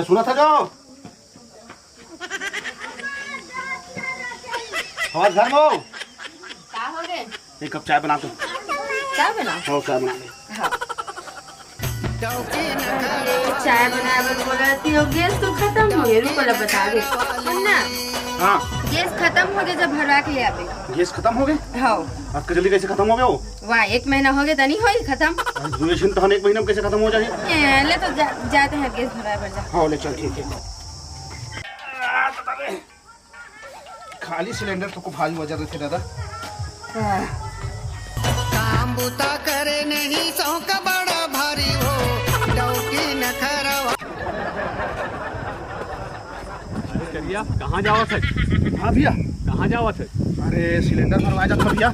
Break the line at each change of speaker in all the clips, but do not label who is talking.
सुना था जो हमारे घर में
क्या हो गए?
एक कप चाय बना दो।
चाय बना?
हाँ चाय बना दे।
हाँ। चाय बनाए बोल रही हो, गैस तो खत्म हो गया। रुको ना बता दे सुनना।
हाँ
गैस खत्म हो गया, जब भरवा के ले आवे।
गैस खत्म हो गए?
हाँ।
आज जल्दी कैसे खत्म हो गया वो?
वाह 1 महीना हो गया तो नहीं होई खत्म।
ड्यूरेशन तो 1 महीने में कैसे खत्म हो जाए?
ले तो जाते हैं गैस भरवा भर जा।
हाँ ले चल ठीक है। खाली सिलेंडर तो को भारी वजह रहे दादा।
काम बुता करे नहीं सौ का बड़ा भारी हो डौकी न खरवा।
करिया कहाँ जावा थे?
हाँ भैया
कहाँ जावा थे?
अरे सिलेंडर भरवाया जाता भैया।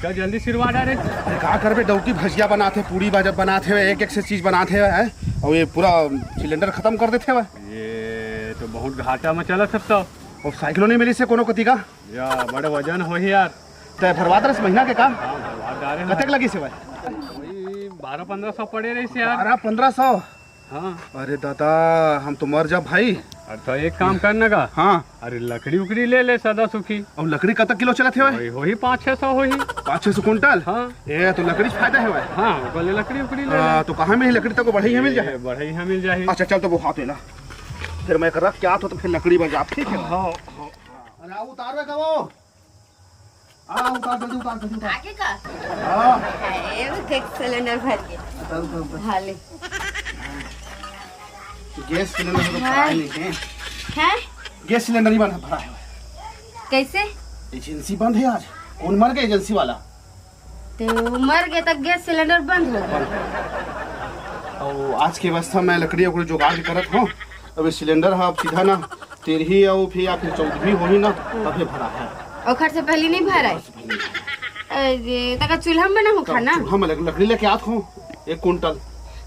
क्या जल्दी सिरवा डाले?
अरे कहा कर बे डौकी भजिया बनाते, पूरी बनाते हुए एक से चीज बनाते हुए है और ये पूरा सिलेंडर खत्म कर देते हुए।
ये तो बहुत घाटा में चला सब तो।
और साइकिलों नहीं मिली से कोनो कति का
या बड़े वजन हो ही यार।
तय भरवा दरस महीना के काम
हाँ भरवा डाले
कतक लगी से भाई?
1200-1500 पड़े रही से यार।
1200-1500?
हाँ।
अरे दादा हम तो मर जा भाई।
अरे तो एक काम करने का।
हाँ
अरे लकड़ी उकड़ी ले ले सदा सुखी।
और लकड़ी कतक किलो चला थे भाई?
हो ही 500-600 हो ही।
500-600 कुंटल?
हाँ।
ये तो लकड़ी फायदा है भाई।
हाँ बोले लकड़ी उकड़ी ले ले।
तो कहाँ में लकड़ी तक बढ़ई मिल जाए?
बढ़ई है मिल जाए।
अच्छा चल तो वो हाथ लेना फिर मैं कर रहा क्या तो फिर लकड़ी बजा ठीक है।
हाँ।
अरे आओ उतार रे कबो। आओ उतार जल्दी उतार जल्दी उतार।
आगे का?
हाँ
है वो एक सिलेंडर भर के। हाँ ले।
गैस सिलेंडर तो भरा ही नहीं है।
हैं?
गैस सिलेंडर ही बंद भरा है।
कैसे?
एजेंसी बंद है आज। कौन मर गया एजेंसी वाला?
तो मर गए तक गैस सिलेंडर बंद हो गया।
और आज की अवस्था में लकड़ी उकड़ी जुगाड़ करत हूँ। अब सिलेंडर है अब सीधा ना 13 और फिर या फिर 14 हो ही ना तभी भरा है।
और खर्च से पहले नहीं भरा है? अरे तक चूल्हा में बना हो खाना?
हम लकड़ी लेके आत हूँ 1 कुंटल।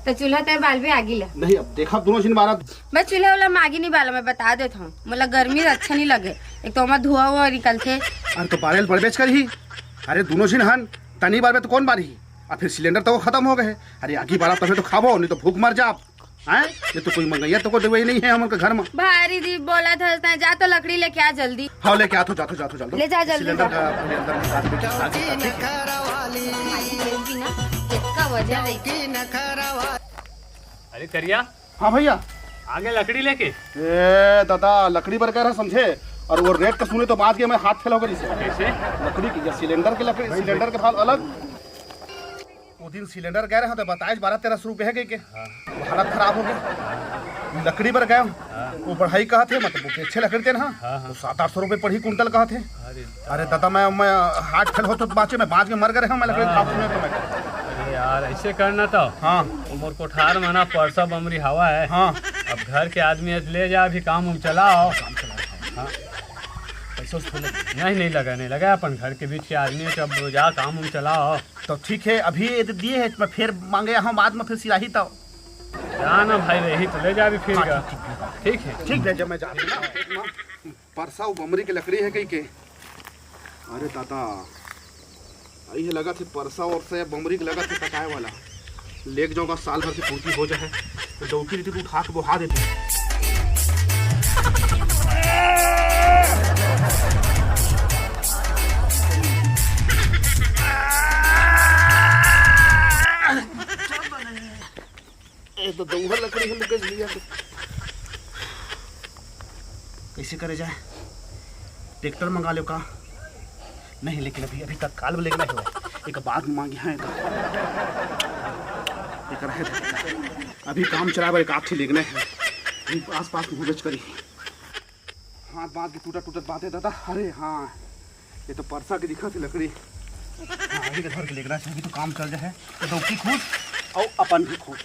तो चूल्हा तेरे बाल भी आगी ला।
नहीं अब देखा दोनों दिन बारा।
मैं चूल्हा वाला मागी नहीं बाला, मैं बता देता हूँ। मतलब गर्मी अच्छा नहीं लगे, एक तो हमारा धुआं हुआ निकलते।
अरे तो बारेल पर बेच कर ही। अरे दोनों दिन हन तनी बार में तो कौन बारी और फिर सिलेंडर तो खत्म हो गए। अरे आगी बारा तभी तो खाबो, नहीं तो भूख मर जा आप। ये तो कोई मंगैया तो कोई नहीं है हमारे घर में।
भारी दी बोला था जा तो लकड़ी लेके आ जल्दी।
हाँ लेके आतो जातो जातो जल्दी
ले जा जल्दी।
सिलेंडर का अपने अंदर में काट के साथ
डौकी न खरवाली
ना कितना वजह है।
डौकी न खरवा।
अरे करिया
हाँ भैया
आगे लकड़ी लेके।
ए दादा लकड़ी पर कह रहा समझे और वो रेट का सुने तो बात के मैं हाथ फैला होगा इसे।
कैसे?
लकड़ी की या सिलेंडर के लकड़ी सिलेंडर के भाव अलग। वो दिन सिलेंडर कह रहे थे बताइए 1200-1300 रुपए है के हालत खराब हो गई। लकड़ी पर गए वो बढ़ाई कहा थे मतलब वो अच्छे लकड़ी थे ना तो 700-800 रुपए पड़ी कुंटल कहा थे। अरे दादा मैं हाथ फेल हो तो बाँचे में बाँच के मर गए मैं लकड़ी खराब सुने तो मैं।
अरे यार ऐसे करना तो।
हाँ
उमर कोठार मना परसा बमरी हवा है।
हाँ
अब घर के आदमी ले जा अभी काम उम चलाओ। हाँ
पैसा उसको
नहीं लगा अपन घर के बीच के आदमी है। अब जा काम उम चलाओ।
तो ठीक है अभी दिए है मैं फिर मांगे हम बाद में फिर सिराही तो
जाना भाई रही तो ले जा भी फिर। ठीक है
ठीक है जब मैं जाती ना परसा बमरी के लकड़ी है कहीं के। अरे दादा यही लगा थे परसा और से बमरी के लगा थे कटाए वाला लेक जाऊंगा साल भर से पूर्ति हो जाए तो डौकी रहती तो उठा के बहा देते। तो दौहर लकड़ी हम लोग लिया कैसे करे जाए? ट्रैक्टर मंगा लो का नहीं लेकिन अभी तक काल में लेना है एक बात मांगी है अभी काम चला एक आठी लेगना है आस पास में बेच करी हाथ बात की टूटा बातें दादा। अरे हाँ ये तो परसा की दिखा थी लकड़ी। हाँ अभी घर के लेगना चाहिए तो काम चल जाए तो डौकी खुश और अपन भी खुश।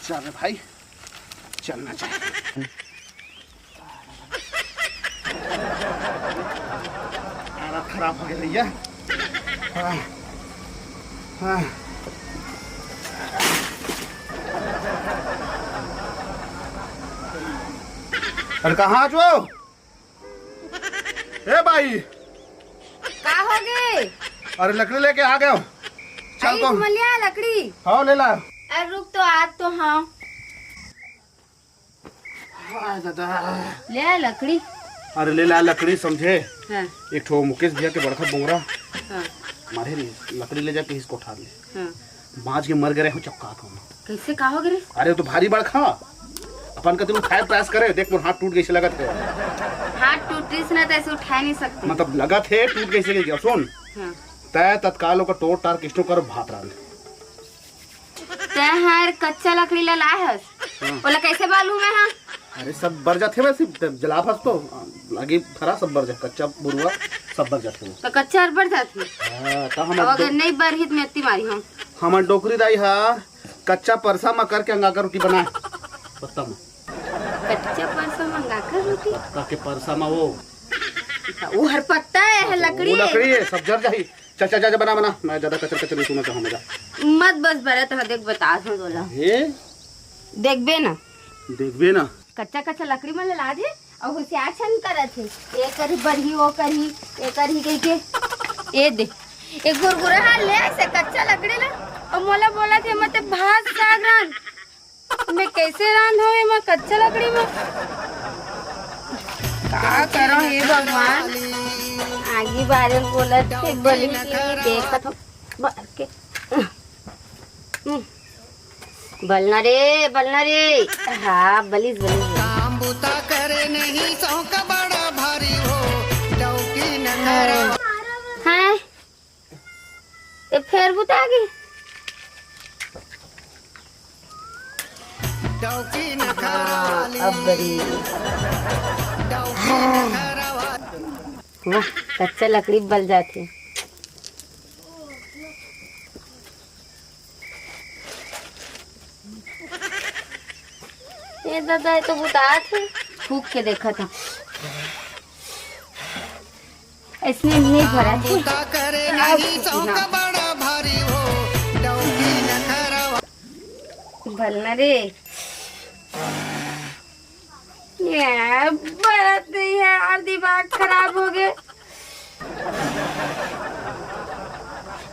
चल भाई चलना चाहिए। खराब हो गया भैया। हाँ हाँ अरे कहाँ जो? ए भाई
का हो गए?
अरे लकड़ी लेके आ गए। चल तो
लिया लकड़ी।
हाँ ले ला।
अरे रुक तो आज तो हाँ
हाँ दादा।
ले आ लकड़ी।
अरे ले ला लकड़ी समझे।
हाँ
एक ठो मुकेश भैया के बड़का बोंगरा
हाँ
मारे नहीं, लकड़ी ले जाके इसको उठा ले।
हाँ।
बाज के मर गए हो चक्का को।
कैसे का हो गए?
अरे तो भारी बड़खा अपन का तुम उठाए प्रयास करे, देख मोर हाथ टूट कैसे लगा थे।
हाथ टूटी से ना तो ऐसे उठा नहीं सकते।
मतलब लगा थे टूट कैसे गया। सुन
हाँ।
तय तत्काल ओकर तोड़ तार किस्टो कर भात रान।
तय हार कच्चा लकड़ी ला लाए हस। बोला कैसे मालूम है? हाँ
अरे सब बर जाते वैसे जला फस तो लगी फरा सब बर जा, कच्चा बुरुआ सब बर जाते।
तो कच्चा और बढ़ जाती।
हां तो
अब अगर नहीं बरहित में अत्ती मारी हम।
हमर डोकरी दाई हा कच्चा परसा में करके अंगाकर रोटी बनाए पत्ता में।
कच्चा परसा मंगा कर रोटी।
पत्ता के परसा में वो
हर पत्ता है लकड़ी।
वो लकड़ी है सब जर जाही। चल चल जा बना बना, मैं ज्यादा कचर कचर नहीं सुनना चाहूँ मजा
मत बस बरा तो देख बता दो बोला।
हे
देखबे ना
देखबे ना
कच्चा कच्चा लकड़ी में ला दे और होशियार छन करत है। ये करी बरही वो करी ये करी कह के ये दे एक गुरगुरा हाल ले ऐसे कच्चा लकड़ी ला और मोला बोला थे मत भात साग रान। मैं कैसे रांध हो मैं कच्चा लकड़ी में का करो हे भगवान। आगे बारे में बोला थे बलि देखत हो के बलना रे। हाँ बलिस
काम बुता करे नहीं सौका बड़ा भारी हो डौकी न करे।
हाँ ये फिर बुता गई।
डौकी न करवाली
अब बड़ी
डौकी न करवाली।
वाह कच्चा लकड़ी बल जाती। ये दादा ये तो बुता थे फूक के देखा था इसने नहीं भरा थी।
बुता करे नहीं सौका बड़ा भारी हो डौकी न करवाली।
भलना रे ये बरत नहीं है और दिमाग खराब हो गए।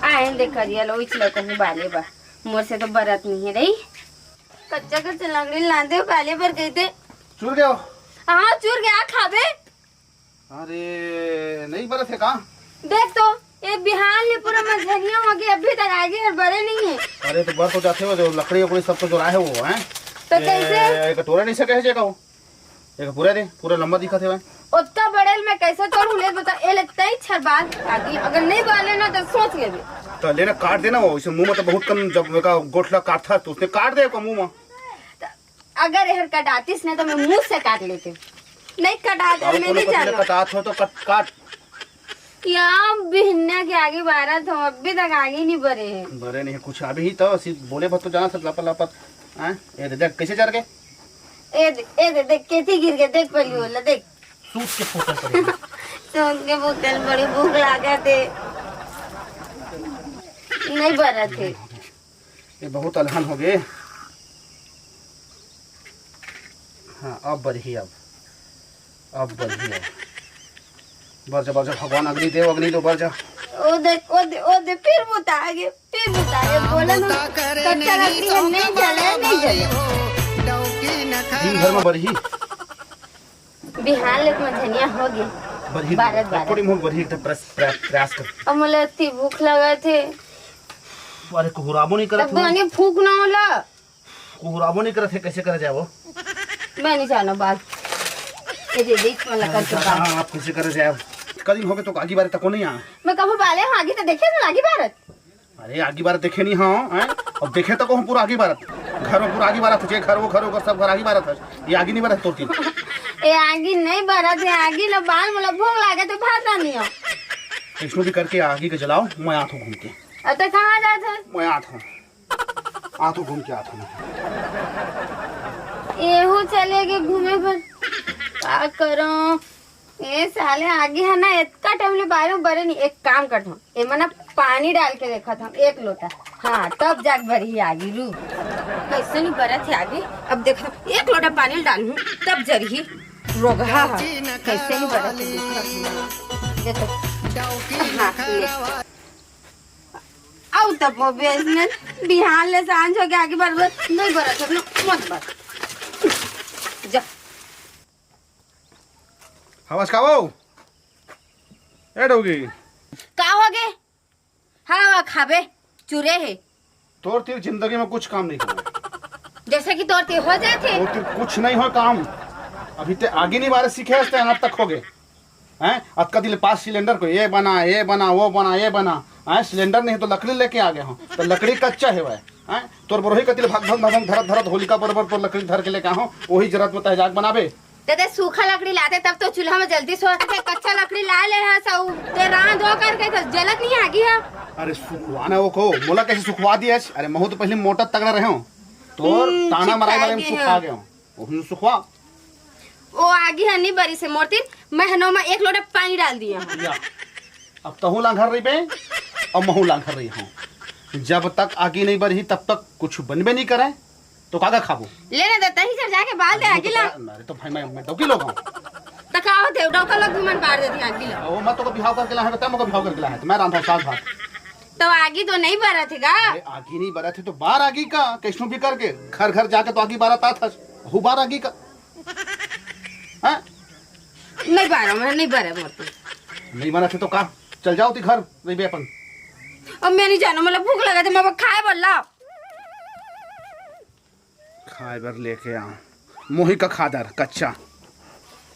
आए देखा दिया लो इचलो कहूँ बाले बा मोर से तो बरत नहीं है रही। कच्चा कच्चा लकड़ी लादे बाले पर गए थे।
चूर गया।
हाँ चूर गया खाबे।
अरे नहीं बरस है का।
देख तो ये बिहान में पूरा मझनिया हो गया अभी तक आगे और बड़े नहीं है।
अरे तो बर तो जाते हो जो लकड़ी वकड़ी सब तो जो है वो है
तो कैसे
एक टोरा नहीं सके है वो एक पूरा दे पूरा लंबा दिखा थे
उतना बड़े में कैसे तोड़ू ले बता ए लगता ही छरबाद आगे अगर नहीं बाले ना तो सोच ले
तो लेना काट देना वो इसे मुंह में तो बहुत कम जब का गोठला काट था तो उसने काट दे मुंह में।
अगर यह कटातीस नहीं तो मैं मुंह से काट लेती नहीं कटा मैं नहीं जाना
कटात हो तो काट
क्या बिहन्या के आगे बारह तो अभी तक आगे नहीं बढ़े हैं।
बरे नहीं कुछ अभी ही तो बोले भर तो जाना था लपत लपत। ये देख कैसे चढ़ गए।
ए देख कैसे गिर गए देख पहली बोला देख
सूट के फोटो पर
सूट के बोतल बड़ी भूख लगा थे नहीं बरा थे।
ये बहुत अलहन हो गए। हाँ अब बढ़ी अब बढ़ी बरजा भगवान अग्नि देव अग्नि दो बरजा।
ओ दे फिर बुता आगे बोला ना कच्चा लकड़ी में नहीं जले
दिन भर में बढ़ी
बिहान लेक में धनिया हो गई
बढ़ी
बारह
थोड़ी मोड़ बढ़ी एकदम प्रयास कर।
अब मुझे इतनी भूख लगा थे।
अरे कुहराबो नहीं करत
अब गाने फूक ना होला
कुहराबो नहीं करत है कैसे करे जाए वो
मैं नहीं जाना बात ये दे देख वाला करके बात।
हाँ आप कैसे करे जाए कल हो गए तो आगे बार तक नहीं आ
मैं कब बाले हूं आगे तो देखे ना आगे भारत।
अरे आगे बार देखे नहीं हाँ अब देखे तो कहूँ पूरा आगे बारत घर में पूरा आगे बारत है घर वो सब घर आगे बारत है ये आगे नहीं बारत तोड़ती
ये आगे नहीं भारत है आगे ना बाल मतलब भूख लगे तो भात नहीं हो
इसमें भी करके आगे के चलाओ मैं आता हूँ घूम के।
अब तो कहाँ जाता
मैं आता हूँ घूम के आता हूँ।
ये चलेगी घूमे पर क्या करो ये साले आगे है ना इतना टाइम ले बारे में बरे नहीं एक काम करता हूँ ये मना पानी डाल के देखा था 1 लोटा हाँ तब जाग भरी आगे रू कैसे नहीं बरा थे आगे अब देखा 1 लोटा पानी डालूं तब जरी रोगा कैसे नहीं बरा थे देखो हाँ आओ तब वो बिजनेस बिहान ले सांझ हो गया आगे बार नहीं बरा था मत बात जा
हवस खाओ ए डोगी
का हो गे हाँ खाबे चूरे है
तोर तीर जिंदगी में कुछ काम नहीं करना
जैसे कि तोर हो जाते
तोर तीर कुछ नहीं हो काम अभी ते आगे नहीं बारे सीखे हस्ते यहाँ तक हो गए हैं अब का दिल पास सिलेंडर को ये बना वो बना ये बना हैं सिलेंडर नहीं तो लकड़ी लेके आ गए हो तो लकड़ी कच्चा है वह हैं तोर बरोही का दिल भग भग भग धरत धरत होलिका बरोबर तो लकड़ी धर के लेके आओ वही जरूरत में तहजाक बनाबे
ते सूखा लकड़ी लाते तब तो चूल्हा में जल्दी सोते कच्चा लकड़ी ला ले है सब ते रांध हो करके तो जलत नहीं आगी है
अरे सुखवाना वो को मोला कैसे सुखवा दिया अरे महू तो पहले मोटा तगड़ा रहे हो तो ताना मराई मारे में सुखा गए हो वो सुखवा
वो आगी है नहीं बरी से मोरती महनो में एक लोटा पानी डाल दिया
या अब तहू लांघर रही बे और महू लांघर रही हूँ जब तक आगी नहीं बढ़ी तब तक कुछ बनबे नहीं करे तो कागा खाबो
लेने देता ही चल जाके बाल दे आगी ला
अरे तो भाई मैं डौकी लोग हूँ
तकाओ दे डौका लोग भी मन पार देती आगी ला
वो मैं तो बिहाव करके ला है तब बिहाव करके ला है तो मैं रांधा साग भात
तो आगी तो नहीं बरा थेगा
अरे आगी नहीं बरा थे तो बार आगी का कैसनो भी करके घर घर जाके तो आगी बारता था हु बार आगी का हैं
नहीं बारा मैं नहीं बारा मोरती
नहीं बना थे तो का चल जाओ ती घर नहीं बे अपन
अब मैं नहीं जानो मतलब भूख लगा थे मैं खाए बोला
खाए बर लेके आऊं मोही का खादर कच्चा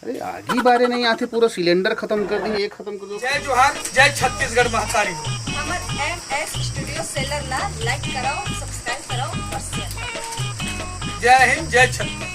अरे आगी बारे नहीं आते पूरा सिलेंडर खत्म कर दी ये खत्म कर दो
जय जोहार जय छत्तीसगढ़ महतारी
हमर MS स्टूडियो सेलर ला लाइक कराओ सब्सक्राइब कराओ और शेयर
जय हिंद जय छत्तीसगढ़